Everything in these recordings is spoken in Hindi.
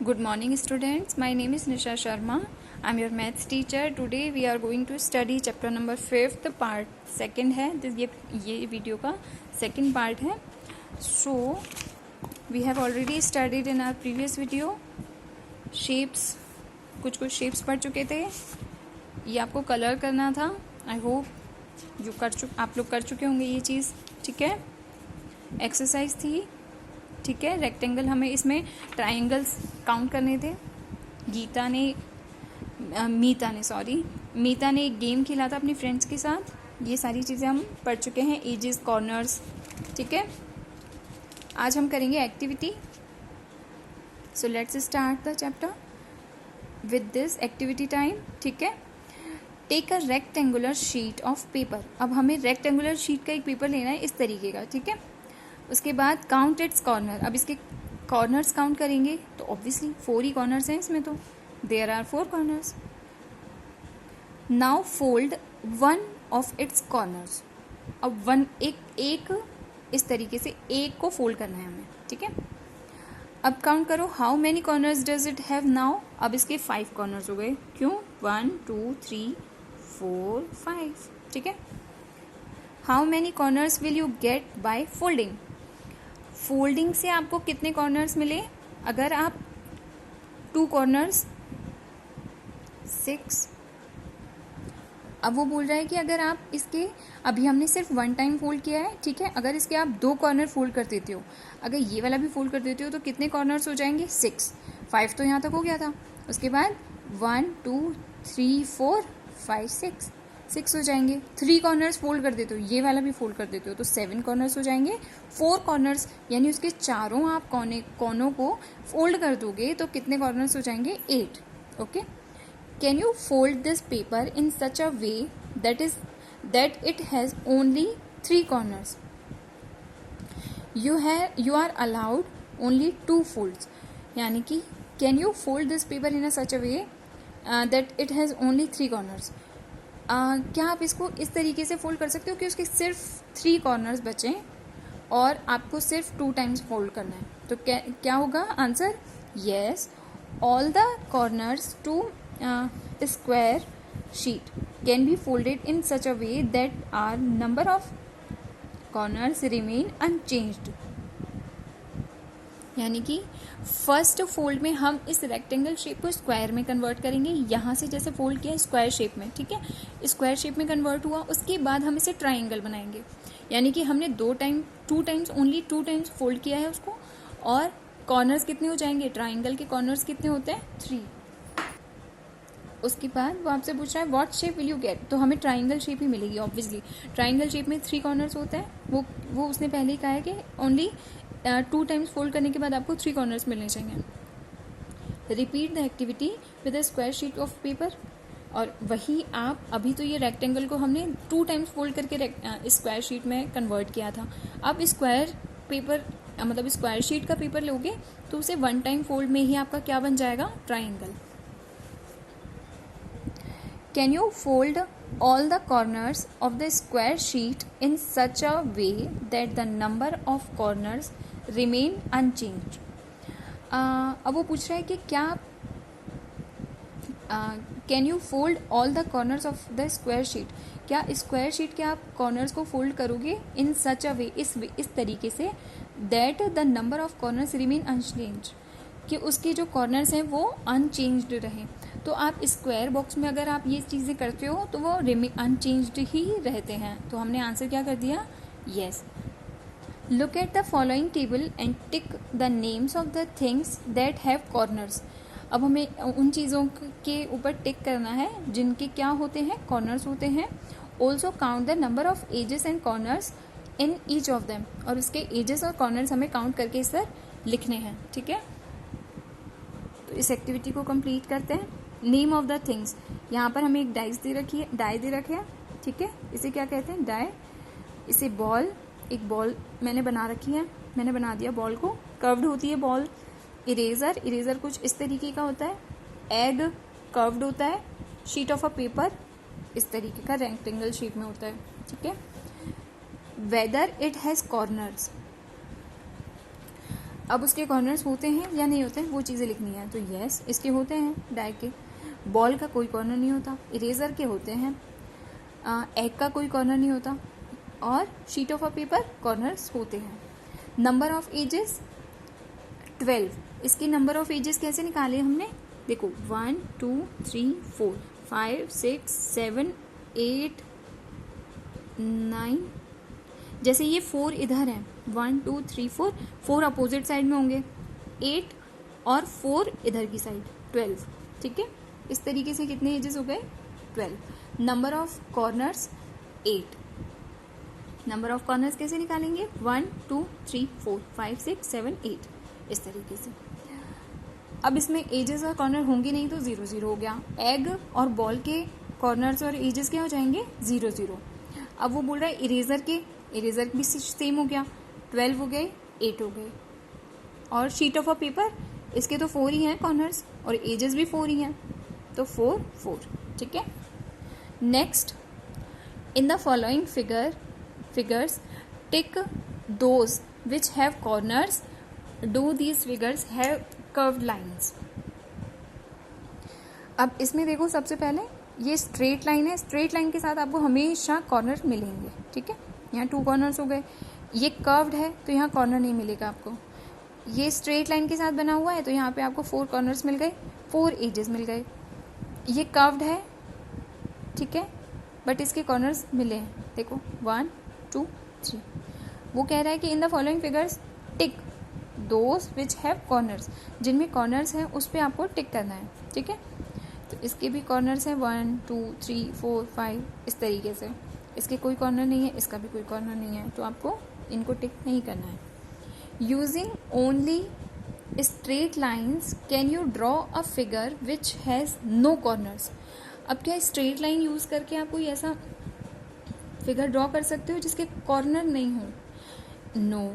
Good morning students, my name is Nisha Sharma. I am your maths teacher. Today we are going to study chapter number 5th part 2nd है. ये वीडियो का second part है. So we have already studied in our previous video shapes. कुछ shapes पढ़ चुके थे. ये आपको कलर करना था. I hope आप लोग कर चुके होंगे ये चीज़. ठीक है, एक्सरसाइज थी. ठीक है, रेक्टेंगल हमें इसमें ट्राइंगल्स काउंट करने थे. मीता ने एक गेम खेला था अपनी फ्रेंड्स के साथ. ये सारी चीज़ें हम पढ़ चुके हैं. Edges, corners. ठीक है, आज हम करेंगे activity. So let's start the chapter with this activity time. ठीक है, take a rectangular sheet of paper. अब हमें रेक्टेंगुलर शीट का एक पेपर लेना है इस तरीके का. ठीक है, उसके बाद काउंट इट्स कॉर्नर. अब इसके कॉर्नर्स काउंट करेंगे तो ऑब्वियसली 4 ही कॉर्नर्स हैं इसमें. तो there are 4 corners. Now fold one of its corners. अब एक इस तरीके से एक को फोल्ड करना है हमें. ठीक है, अब काउंट करो. How many corners does it have now. अब इसके 5 कॉर्नर्स हो गए. क्यों? 1 2 3 4 5. ठीक है, how many corners will you get by folding. Folding से आपको कितने कॉर्नर्स मिले? अगर आप 2 कॉर्नर्स 6. अब वो बोल रहा है कि अगर आप इसके, अभी हमने सिर्फ 1 टाइम फोल्ड किया है. ठीक है, अगर इसके आप 2 कॉर्नर फोल्ड कर देते हो, अगर ये वाला भी फोल्ड कर देते हो तो कितने कॉर्नर्स हो जाएंगे? 6. 5 तो यहाँ तक हो गया था. उसके बाद 1 2 3 4 5 6 हो जाएंगे. 3 कॉर्नर्स फोल्ड कर देते हो, ये वाला भी फोल्ड कर देते हो तो 7 कॉर्नर्स हो जाएंगे. 4 कॉर्नर्स यानी उसके चारों आप कोनों को फोल्ड कर दोगे तो कितने कॉर्नर्स हो जाएंगे? 8. Okay, can you fold this paper in such a way that it has only 3 corners. You are allowed only 2 folds. यानी कि can you fold this paper in a such a way that it has only 3 corners. क्या आप इसको इस तरीके से फोल्ड कर सकते हो कि उसके सिर्फ 3 कॉर्नर्स बचें और आपको सिर्फ 2 टाइम्स फोल्ड करना है. तो क्या होगा answer? Yes, all the corners to square sheet can be folded in such a way that are number of corners remain unchanged. यानी कि फर्स्ट फोल्ड में हम इस रेक्टेंगल शेप को स्क्वायर में कन्वर्ट करेंगे. यहाँ से जैसे फोल्ड किया स्क्वायर शेप में. ठीक है, स्क्वायर शेप में कन्वर्ट हुआ. उसके बाद हम इसे ट्राइंगल बनाएंगे. यानी कि हमने 2 टाइम्स फोल्ड किया है उसको. और कॉर्नर्स कितने हो जाएंगे? ट्राइंगल के कॉर्नर्स कितने होते हैं? 3. उसके बाद वो आपसे पूछ रहा है what shape will you get. तो हमें ट्राइंगल शेप ही मिलेगी ऑब्वियसली. ट्राइंगल शेप में 3 कॉर्नर्स होते हैं. वो उसने पहले ही कहा है कि ओनली 2 टाइम्स फोल्ड करने के बाद आपको 3 कॉर्नर्स मिलने चाहिए. Repeat the activity with a square sheet of paper. और वही आप, अभी तो ये रेक्टेंगल को हमने 2 टाइम्स फोल्ड करके स्क्वायर शीट में कन्वर्ट किया था. अब स्क्वायर पेपर मतलब स्क्वायर शीट का पेपर लोगे तो उसे 1 टाइम फोल्ड में ही आपका क्या बन जाएगा? Triangle. Can you fold all the corners of the square sheet in such a way that the number of corners remain unchanged. अब वो पूछ रहा है कि क्या can you fold all the corners of the square sheet. क्या स्क्वायर शीट के आप कॉर्नर्स को फोल्ड करोगे इन सच अ वे, इस तरीके say that the number of corners remain unchanged, कि उसके जो कॉर्नर्स हैं वो अनचेंज्ड रहें. तो आप स्क्वायर बॉक्स में अगर आप ये चीज़ें करते हो तो वो अनचेंज्ड ही रहते हैं. तो हमने आंसर क्या कर दिया? Yes. Look at the following table and tick the names of the things that have corners. अब हमें उन चीज़ों के ऊपर टिक करना है जिनके क्या होते हैं? कॉर्नर्स होते हैं. Also count the number of edges and corners in each of them. और उसके एजेस और कॉर्नर्स हमें काउंट करके इस पर लिखने हैं. ठीक है, तो इस एक्टिविटी को कंप्लीट करते हैं. Name of the things. यहाँ पर हमें एक डाई दे रखी है. ठीक है, इसे क्या कहते हैं? डाई. इसे बॉल, एक बॉल मैंने बना रखी है. मैंने बना दिया बॉल को. कर्व्ड होती है बॉल. इरेजर कुछ इस तरीके का होता है. एग कर्व्ड होता है. शीट ऑफ अ पेपर इस तरीके का रेक्टेंगल शेप में होता है. ठीक है, वेदर इट हैज़ कॉर्नर्स. अब उसके कॉर्नर्स होते हैं या नहीं होते हैं वो चीज़ें लिखनी है। तो यस, इसके होते हैं डाई के। बॉल का कोई कॉर्नर नहीं होता। इरेजर के होते हैं। एग का कोई कॉर्नर नहीं होता। और sheet of a paper corners होते हैं। Number of edges 12। इसकी नंबर ऑफ एजेस कैसे निकाले हमने? देखो 1 2 3 4 5 6 7 8 9। जैसे ये 4 इधर है, 1 2 3 4, 4 अपोजिट साइड में होंगे, 8 और 4 इधर की साइड, 12। ठीक है, इस तरीके से कितने एजेस हो गए? 12। Number of corners 8। Number of corners कैसे निकालेंगे? 1 2 3 4 5 6 7 8, इस तरीके से। अब इसमें एजेस और कॉर्नर होंगे नहीं तो 0 0 हो गया। एग और बॉल के कॉर्नर्स और एजेस क्या हो जाएंगे? 0 0। अब वो बोल रहा है इरेजर के, इरेजर भी सेम हो गया, 12 हो गए, 8 हो गए। और शीट ऑफ अ पेपर, इसके तो 4 ही हैं कॉर्नर्स और एजेस भी 4 ही हैं, तो 4 4। ठीक है। Next, in the following figures tick those which have corners, do these figures have curved lines. अब इसमें देखो, सबसे पहले ये स्ट्रेट लाइन है, स्ट्रेट लाइन के साथ आपको हमेशा कॉर्नर मिलेंगे। ठीक है, यहाँ 2 कॉर्नर्स हो गए। ये कर्व्ड है तो यहाँ कॉर्नर नहीं मिलेगा आपको। ये स्ट्रेट लाइन के साथ बना हुआ है तो यहाँ पे आपको 4 कॉर्नर्स मिल गए, 4 एजेस मिल गए। ये कर्व्ड है, ठीक है, बट इसके कॉर्नर्स मिले हैं, देखो 1 2 3। वो कह रहा है कि in the following figures tick those which have corners, जिनमें कॉर्नर्स हैं उस पर आपको टिक करना है। ठीक है, तो इसके भी कॉर्नर्स हैं 1 2 3 4 5, इस तरीके से। इसके कोई कॉर्नर नहीं है, इसका भी कोई कॉर्नर नहीं है, तो आपको इनको टिक नहीं करना है। Using only straight lines can you draw a figure which has no corners. अब क्या स्ट्रेट लाइन यूज़ करके आप कोई ऐसा फिगर ड्रॉ कर सकते हो जिसके कॉर्नर नहीं हो? नो।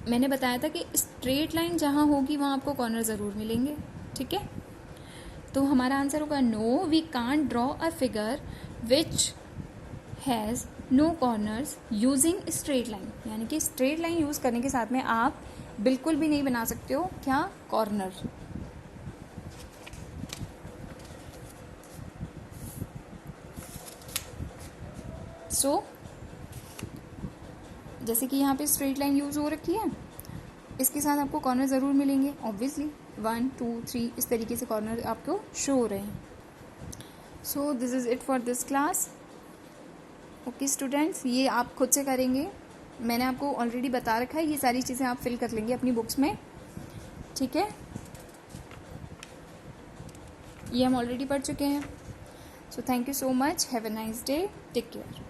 मैंने बताया था कि स्ट्रेट लाइन जहाँ होगी वहाँ आपको कॉर्नर ज़रूर मिलेंगे। ठीक है, तो हमारा आंसर होगा no, we can't draw a figure which has no corners using straight line. यानी कि स्ट्रेट लाइन यूज़ करने के साथ में आप बिल्कुल भी नहीं बना सकते हो क्या? कॉर्नर। सो जैसे कि यहाँ पे स्ट्रेट लाइन यूज़ हो रखी है, इसके साथ आपको कॉर्नर ज़रूर मिलेंगे ऑब्वियसली। 1 2 3 इस तरीके से कॉर्नर आपको शो हो रहे हैं। So this is it for this class. Okay students, ये आप खुद से करेंगे, मैंने आपको ऑलरेडी बता रखा है, ये सारी चीज़ें आप फिल कर लेंगे अपनी बुक्स में। ठीक है, ये हम ऑलरेडी पढ़ चुके हैं। So thank you so much, have a nice day, take care.